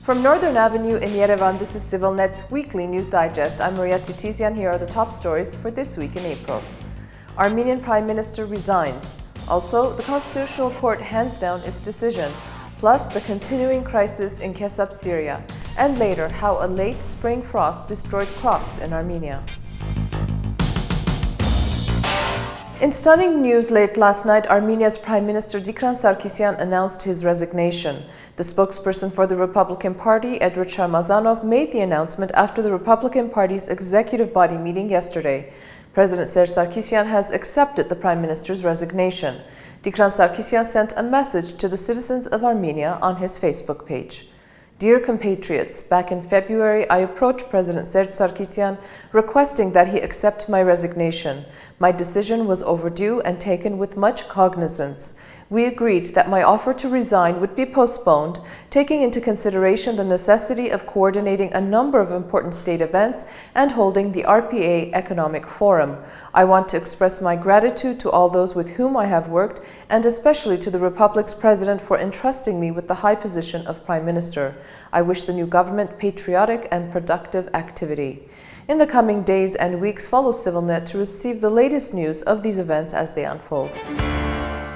From Northern Avenue in Yerevan, this is ＳիվիլՆեթ's weekly news digest. I'm Maria Titizian. Here are the top stories for this week in April. Armenian Prime Minister resigns. Also, the Constitutional Court hands down its decision, plus the continuing crisis in Kesab, Syria, and later how a late spring frost destroyed crops in Armenia. In stunning news late last night, Armenia's Prime Minister Sargsyan announced his resignation. The spokesperson for the Republican Party, Edward Sharmazanov, made the announcement after the Republican Party's executive body meeting yesterday. President Sargsyan has accepted the Prime Minister's resignation. Sargsyan sent a message to the citizens of Armenia on his Facebook page. Dear compatriots, back in February, I approached President Sargsyan requesting that he accept my resignation. My decision was overdue and taken with much cognizance. We agreed that my offer to resign would be postponed, taking into consideration the necessity of coordinating a number of important state events and holding the RPA Economic Forum. I want to express my gratitude to all those with whom I have worked, and especially to the Republic's President for entrusting me with the high position of Prime Minister. I wish the new government patriotic and productive activity. In the coming days and weeks, follow ＳivilNet to receive the latest news of these events as they unfold.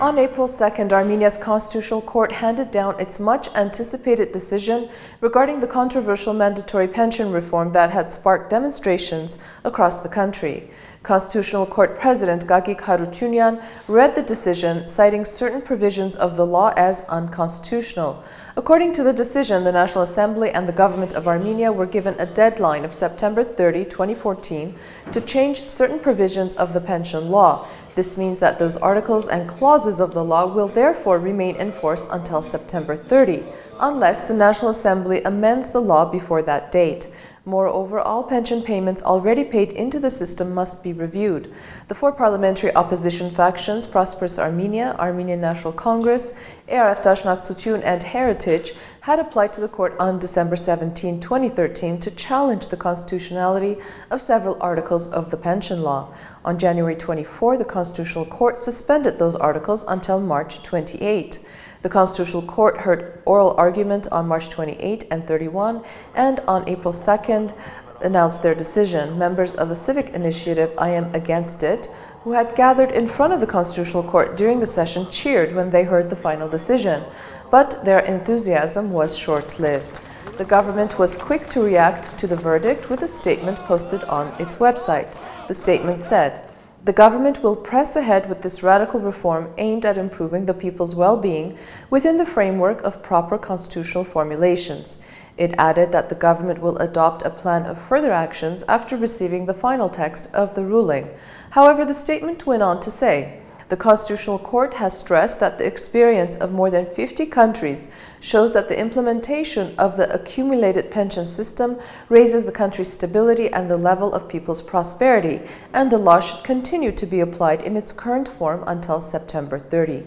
On April 2nd, Armenia's Constitutional Court handed down its much-anticipated decision regarding the controversial mandatory pension reform that had sparked demonstrations across the country. Constitutional Court President Gagik Harutyunyan read the decision, citing certain provisions of the law as unconstitutional. According to the decision, the National Assembly and the government of Armenia were given a deadline of September 30, 2014 to change certain provisions of the pension law. This means that those articles and clauses of the law will therefore remain in force until September 30, unless the National Assembly amends the law before that date. Moreover, all pension payments already paid into the system must be reviewed. The four parliamentary opposition factions, Prosperous Armenia, Armenian National Congress, ARF Dashnaktsutun, and Heritage, had applied to the court on December 17, 2013 to challenge the constitutionality of several articles of the pension law. On January 24, the Constitutional Court suspended those articles until March 28. The Constitutional Court heard oral argument on March 28 and 31, and on April 2nd announced their decision. Members of the civic initiative I Am Against It, who had gathered in front of the Constitutional Court during the session, cheered when they heard the final decision, but their enthusiasm was short-lived. The government was quick to react to the verdict with a statement posted on its website. The statement said, "The government will press ahead with this radical reform aimed at improving the people's well-being within the framework of proper constitutional formulations." It added that the government will adopt a plan of further actions after receiving the final text of the ruling. However, the statement went on to say, "The Constitutional Court has stressed that the experience of more than 50 countries shows that the implementation of the accumulated pension system raises the country's stability and the level of people's prosperity, and the law should continue to be applied in its current form until September 30.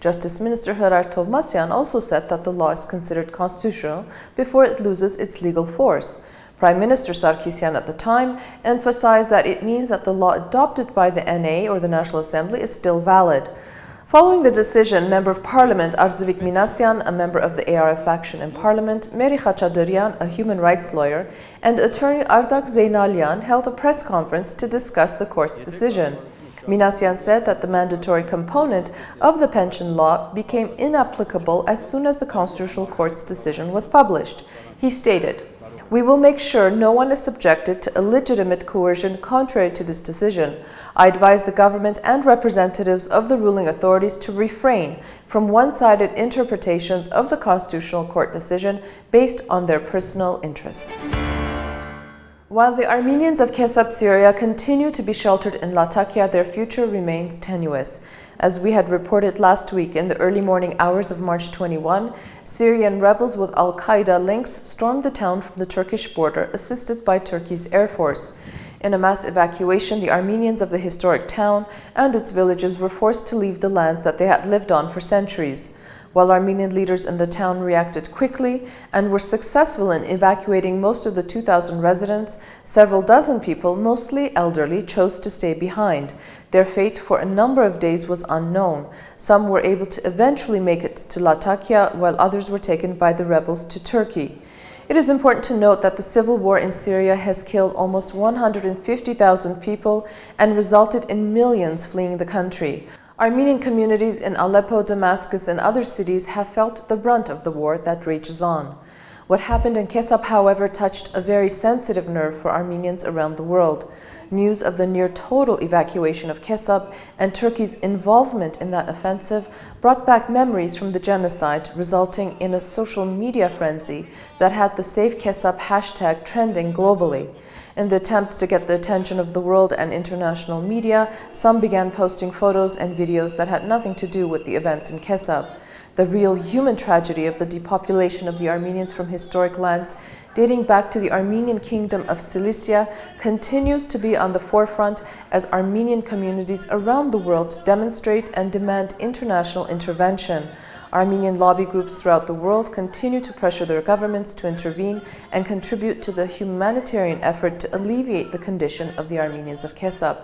Justice Minister Hrar Tovmasyan also said that the law is considered constitutional before it loses its legal force. Prime Minister Sargsyan at the time emphasized that it means that the law adopted by the NA or the National Assembly is still valid. Following the decision, Member of Parliament Artzvik Minasyan, a member of the ARF faction in Parliament, Meri Khachadarian, a human rights lawyer, and attorney Ardak Zeynalyan held a press conference to discuss the court's decision. Minasyan said that the mandatory component of the pension law became inapplicable as soon as the Constitutional Court's decision was published. He stated, "We will make sure no one is subjected to illegitimate coercion contrary to this decision. I advise the government and representatives of the ruling authorities to refrain from one-sided interpretations of the Constitutional Court decision based on their personal interests." While the Armenians of Kesab, Syria continue to be sheltered in Latakia, their future remains tenuous. As we had reported last week, in the early morning hours of March 21, Syrian rebels with al-Qaeda links stormed the town from the Turkish border, assisted by Turkey's Air Force. In a mass evacuation, the Armenians of the historic town and its villages were forced to leave the lands that they had lived on for centuries. While Armenian leaders in the town reacted quickly and were successful in evacuating most of the 2,000 residents, several dozen people, mostly elderly, chose to stay behind. Their fate for a number of days was unknown. Some were able to eventually make it to Latakia, while others were taken by the rebels to Turkey. It is important to note that the civil war in Syria has killed almost 150,000 people and resulted in millions fleeing the country. Armenian communities in Aleppo, Damascus, and other cities have felt the brunt of the war that rages on. What happened in Kesab, however, touched a very sensitive nerve for Armenians around the world. News of the near total evacuation of Kesab and Turkey's involvement in that offensive brought back memories from the genocide, resulting in a social media frenzy that had the Save Kesab hashtag trending globally. In the attempt to get the attention of the world and international media, some began posting photos and videos that had nothing to do with the events in Kesab. The real human tragedy of the depopulation of the Armenians from historic lands dating back to the Armenian kingdom of Cilicia continues to be on the forefront as Armenian communities around the world demonstrate and demand international intervention. Armenian lobby groups throughout the world continue to pressure their governments to intervene and contribute to the humanitarian effort to alleviate the condition of the Armenians of Kesab.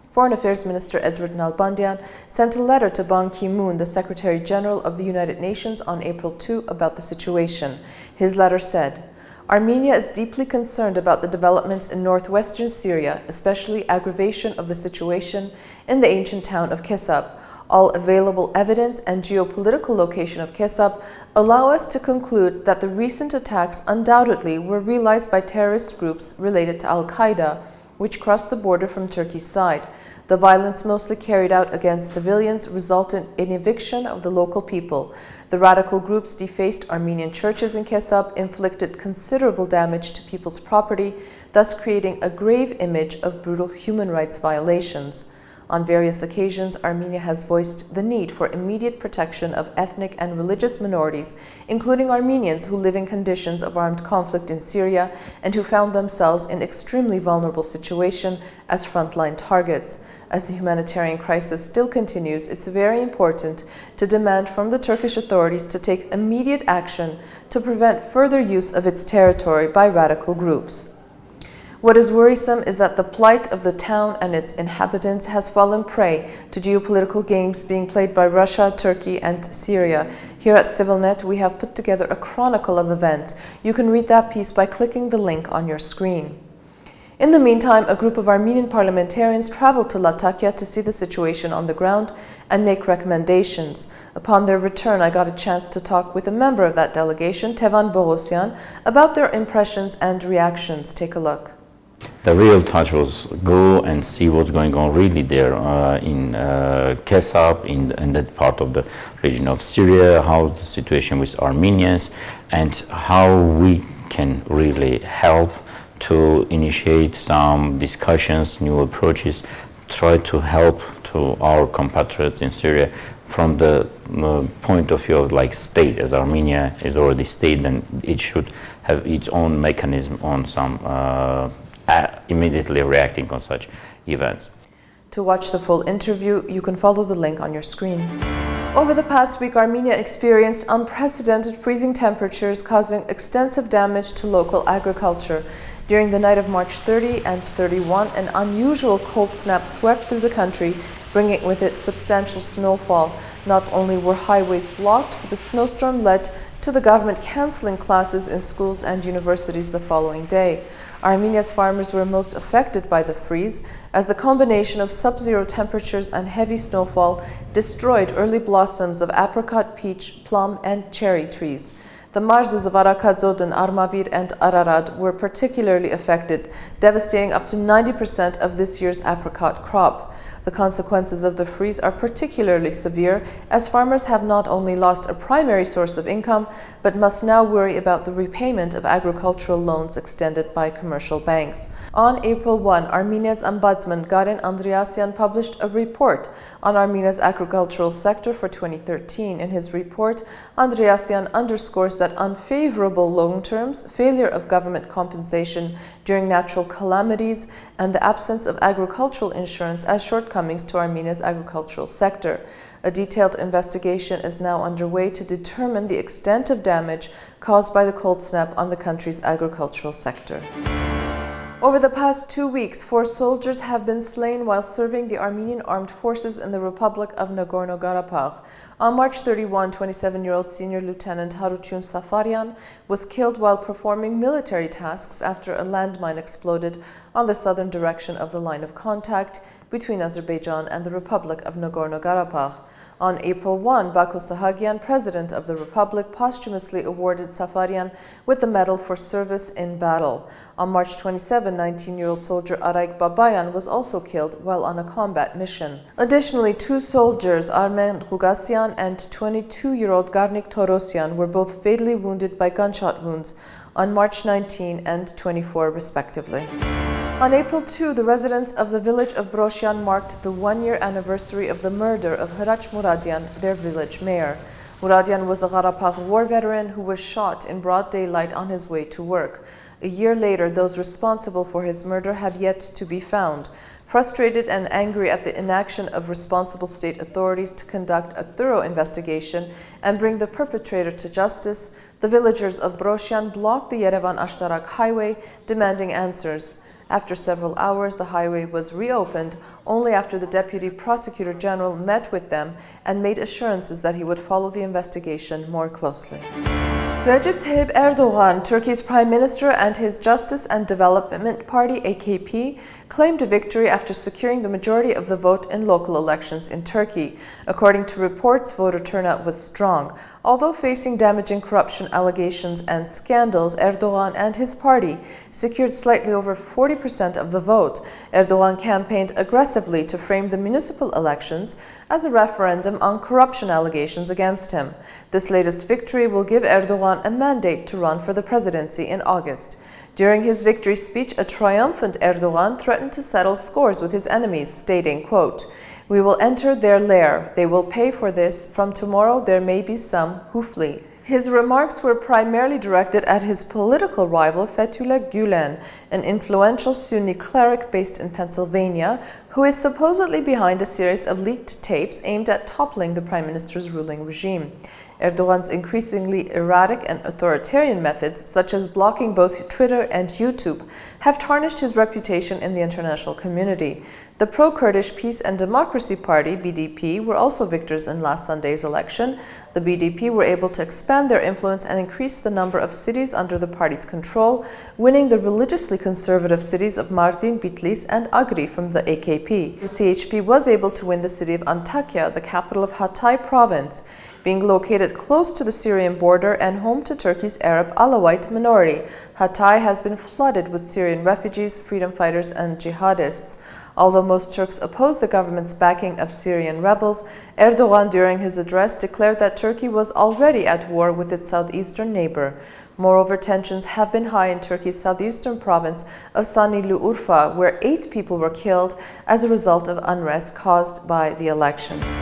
Foreign Affairs Minister Edward Nalbandian sent a letter to Ban Ki-moon, the Secretary General of the United Nations, on April 2 about the situation. His letter said, "Armenia is deeply concerned about the developments in northwestern Syria, especially aggravation of the situation in the ancient town of Kesab. All available evidence and geopolitical location of Kesab allow us to conclude that the recent attacks undoubtedly were realized by terrorist groups related to Al-Qaeda, which crossed the border from Turkey's side. The violence mostly carried out against civilians resulted in eviction of the local people. The radical groups defaced Armenian churches in Kesab, inflicted considerable damage to people's property, thus creating a grave image of brutal human rights violations. On various occasions, Armenia has voiced the need for immediate protection of ethnic and religious minorities, including Armenians who live in conditions of armed conflict in Syria and who found themselves in extremely vulnerable situation as frontline targets. As the humanitarian crisis still continues, it's very important to demand from the Turkish authorities to take immediate action to prevent further use of its territory by radical groups." What is worrisome is that the plight of the town and its inhabitants has fallen prey to geopolitical games being played by Russia, Turkey, and Syria. Here at ＳիվիլՆեթ, we have put together a chronicle of events. You can read that piece by clicking the link on your screen. In the meantime, a group of Armenian parliamentarians traveled to Latakia to see the situation on the ground and make recommendations. Upon their return, I got a chance to talk with a member of that delegation, Tevan Bogosyan, about their impressions and reactions. Take a look. The real touch was go and see what's going on really there in Kesab, in that part of the region of Syria, how the situation with Armenians, and how we can really help to initiate some discussions, new approaches, try to help to our compatriots in Syria from the point of view of like state. As Armenia is already state, then it should have its own mechanism on some immediately reacting on such events. To watch the full interview, you can follow the link on your screen. Over the past week, Armenia experienced unprecedented freezing temperatures causing extensive damage to local agriculture. During the night of March 30 and 31, an unusual cold snap swept through the country, bringing with it substantial snowfall. Not only were highways blocked, but the snowstorm led to the government canceling classes in schools and universities the following day. Armenia's farmers were most affected by the freeze, as the combination of sub-zero temperatures and heavy snowfall destroyed early blossoms of apricot, peach, plum, and cherry trees. The marzes of Arakadzod, Armavir, and Ararad were particularly affected, devastating up to 90% of this year's apricot crop. The consequences of the freeze are particularly severe, as farmers have not only lost a primary source of income, but must now worry about the repayment of agricultural loans extended by commercial banks. On April 1, Armenia's ombudsman Garen Andreasyan published a report on Armenia's agricultural sector for 2013. In his report, Andreasyan underscores that unfavorable loan terms, failure of government compensation during natural calamities, and the absence of agricultural insurance as shortcomings to Armenia's agricultural sector. A detailed investigation is now underway to determine the extent of damage caused by the cold snap on the country's agricultural sector. Over the past 2 weeks, 4 soldiers have been slain while serving the Armenian armed forces in the Republic of Nagorno-Karabakh. On March 31, 27-year-old Senior Lieutenant Harutyun Safaryan was killed while performing military tasks after a landmine exploded on the southern direction of the line of contact between Azerbaijan and the Republic of Nagorno-Karabakh. On April 1, Baku Sargsyan, president of the Republic, posthumously awarded Safaryan with the Medal for Service in Battle. On March 27, 19-year-old soldier Araik Babayan was also killed while on a combat mission. Additionally, 2 soldiers, Armen Rugasyan and 22-year-old Garnik Torosyan, were both fatally wounded by gunshot wounds on March 19 and 24, respectively. On April 2, the residents of the village of Brosyan marked the 1-year anniversary of the murder of Hrach Muradyan, their village mayor. Muradyan was a Karabakh war veteran who was shot in broad daylight on his way to work. A year later, those responsible for his murder have yet to be found. Frustrated and angry at the inaction of responsible state authorities to conduct a thorough investigation and bring the perpetrator to justice, the villagers of Brosyan blocked the Yerevan-Ashtarak highway, demanding answers. After several hours, the highway was reopened only after the Deputy Prosecutor General met with them and made assurances that he would follow the investigation more closely. Recep Tayyip Erdogan, Turkey's Prime Minister, and his Justice and Development Party, AKP, claimed a victory after securing the majority of the vote in local elections in Turkey. According to reports, voter turnout was strong. Although facing damaging corruption allegations and scandals, Erdogan and his party secured slightly over 40% of the vote. Erdogan campaigned aggressively to frame the municipal elections as a referendum on corruption allegations against him. This latest victory will give Erdogan a mandate to run for the presidency in August. During his victory speech, a triumphant Erdogan threatened to settle scores with his enemies, stating, quote, "We will enter their lair. They will pay for this. From tomorrow there may be some who flee." His remarks were primarily directed at his political rival Fethullah Gulen, an influential Sunni cleric based in Pennsylvania, who is supposedly behind a series of leaked tapes aimed at toppling the prime minister's ruling regime. Erdogan's increasingly erratic and authoritarian methods, such as blocking both Twitter and YouTube, have tarnished his reputation in the international community. The pro-Kurdish Peace and Democracy Party, BDP, were also victors in last Sunday's election. The BDP were able to expand their influence and increase the number of cities under the party's control, winning the religiously conservative cities of Mardin, Bitlis, and Agri from the AKP. The CHP was able to win the city of Antakya, the capital of Hatay province, being located close to the Syrian border and home to Turkey's Arab Alawite minority. Hatay has been flooded with Syrian refugees, freedom fighters, and jihadists. Although most Turks oppose the government's backing of Syrian rebels, Erdogan, during his address, declared that Turkey was already at war with its southeastern neighbor. Moreover, tensions have been high in Turkey's southeastern province of Sanilurfa, where 8 people were killed as a result of unrest caused by the elections.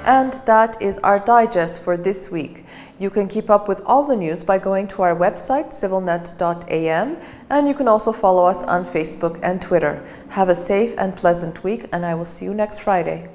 And that is our digest for this week. You can keep up with all the news by going to our website, civilnet.am, and you can also follow us on Facebook and Twitter. Have a safe and pleasant week, and I will see you next Friday.